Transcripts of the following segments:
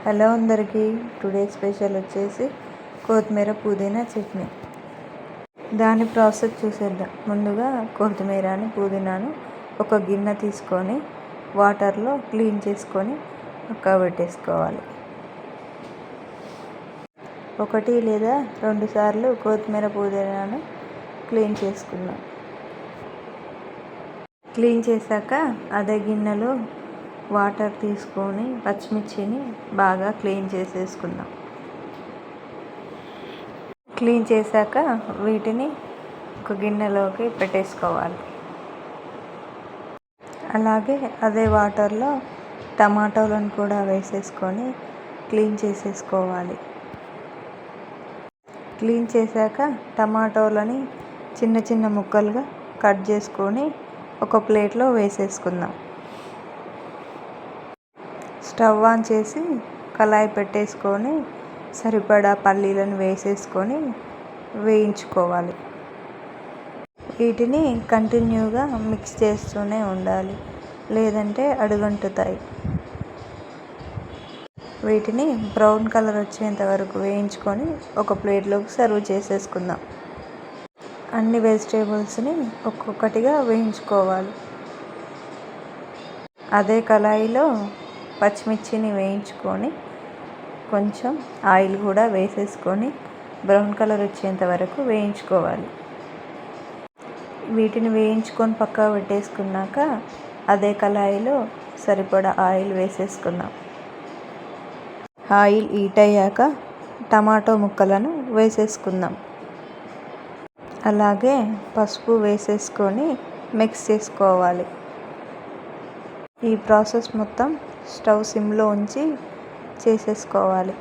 Hello అందరికీ. Today special వచ్చేసి కొత్తిమీర పుదీనా చట్నీ. దాని ప్రాసెస్ చూసేద్దాం. ముందుగా కొత్తిమీరని పుదీనాను ఒక గిన్నె తీసుకొని వాటర్లో క్లీన్ చేసుకొని పక్కా పెట్టేసుకోవాలి. 1 లేదా 2 సార్లు కొత్తిమీర పుదీనాను క్లీన్ చేసుకుందాం. క్లీన్ చేశాక అదే గిన్నెలో వాటర్ తీసుకొని పచ్చిమిర్చిని బాగా క్లీన్ చేసేసుకుందాం. క్లీన్ చేశాక వీటిని ఒక గిన్నెలోకి పెట్టేసుకోవాలి. అలాగే అదే వాటర్లో టమాటోలను కూడా వేసేసుకొని క్లీన్ చేసేసుకోవాలి. క్లీన్ చేశాక టమాటోలని చిన్న చిన్న ముక్కలుగా కట్ చేసుకొని ఒక ప్లేట్లో వేసేసుకుందాం. స్టవ్ ఆన్ చేసి కళాయి పెట్టేసుకొని సరిపడా పల్లీలను వేసేసుకొని వేయించుకోవాలి. వీటిని కంటిన్యూగా మిక్స్ చేస్తూనే ఉండాలి, లేదంటే అడుగంటుతాయి. వీటిని బ్రౌన్ కలర్ వచ్చేంత వరకు వేయించుకొని ఒక ప్లేట్లోకి సర్వ్ చేసేసుకుందాం. అన్ని వెజిటేబుల్స్ని ఒక్కొక్కటిగా వేయించుకోవాలి. అదే కళాయిలో పచ్చిమిర్చిని వేయించుకొని కొంచెం ఆయిల్ కూడా వేసేసుకొని బ్రౌన్ కలర్ వచ్చేంత వరకు వేయించుకోవాలి. వీటిని వేయించుకొని పక్కా పెట్టేసుకున్నాక అదే కళాయిలో సరిపడా ఆయిల్ వేసేసుకుందాం. ఆయిల్ హీట్ అయ్యాక టమాటో ముక్కలను వేసేసుకుందాం. అలాగే పసుపు వేసేసుకొని మిక్స్ చేసుకోవాలి. ఈ ప్రాసెస్ మొత్తం స్టవ్ సిమ్లో ఉంచి చేసేసుకోవాలి.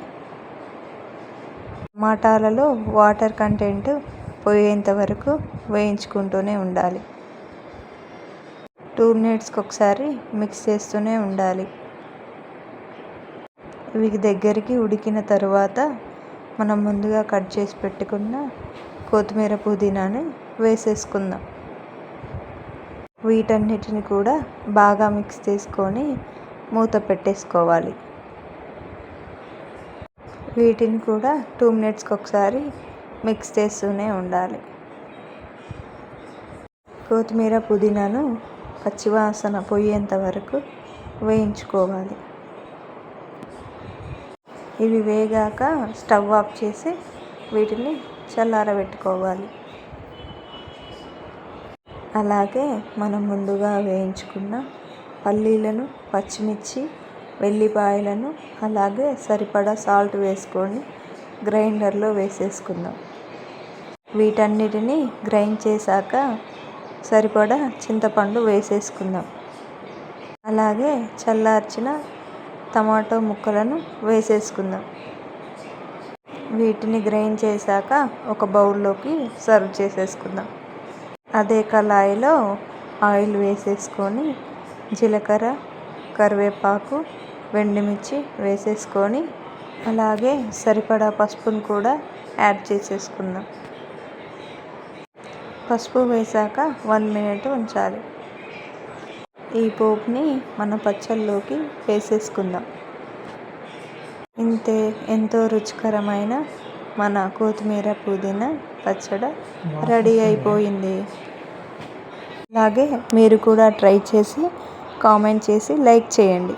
టమాటాలలో వాటర్ కంటెంట్ పోయేంత వరకు వేయించుకుంటూనే ఉండాలి. 2 మినిట్స్కి ఒకసారి మిక్స్ చేస్తూనే ఉండాలి. ఇవి దగ్గరికి ఉడికిన తర్వాత మనం ముందుగా కట్ చేసి పెట్టుకున్న కొత్తిమీర పుదీనాని వేసేసుకుందాం. వీటన్నిటిని కూడా బాగా మిక్స్ చేసుకొని మూత పెట్టేసుకోవాలి. వీటిని కూడా 2 మినిట్స్కి ఒకసారి మిక్స్ చేస్తూనే ఉండాలి. కొత్తిమీర పుదీనాను పచ్చివాసన పోయేంత వరకు వేయించుకోవాలి. ఇవి వేగాక స్టవ్ ఆఫ్ చేసి వీటిని చల్లారబెట్టుకోవాలి. అలాగే మనం ముందుగా వేయించుకున్న పల్లీలను, పచ్చిమిర్చి, వెల్లిపాయలను అలాగే సరిపడా సాల్ట్ వేసుకొని గ్రైండర్లో వేసేసుకుందాం. వీటన్నిటిని గ్రైండ్ చేశాక సరిపడా చింతపండు వేసేసుకుందాం. అలాగే చల్లార్చిన టమాటో ముక్కలను వేసేసుకుందాం. వీటిని గ్రైండ్ చేశాక ఒక బౌల్లోకి సర్వ్ చేసేసుకుందాం. అదే కళాయిలో ఆయిల్ వేసేసుకొని జీలకర్ర, కరివేపాకు, ఎండుమిర్చి వేసేసుకొని అలాగే సరిపడా పసుపును కూడా యాడ్ చేసేసుకుందాం. పసుపు వేశాక 1 మినిట్ ఉంచాలి. ఈ పోపుని మన పచ్చళ్ళలోకి వేసేసుకుందాం. ఇంతే, ఎంతో రుచికరమైన మన కొత్తిమీర పుదీనా పచ్చడి రెడీ అయిపోయింది. అలాగే మీరు కూడా ట్రై చేసి కామెంట్ చేసి లైక్ చేయండి.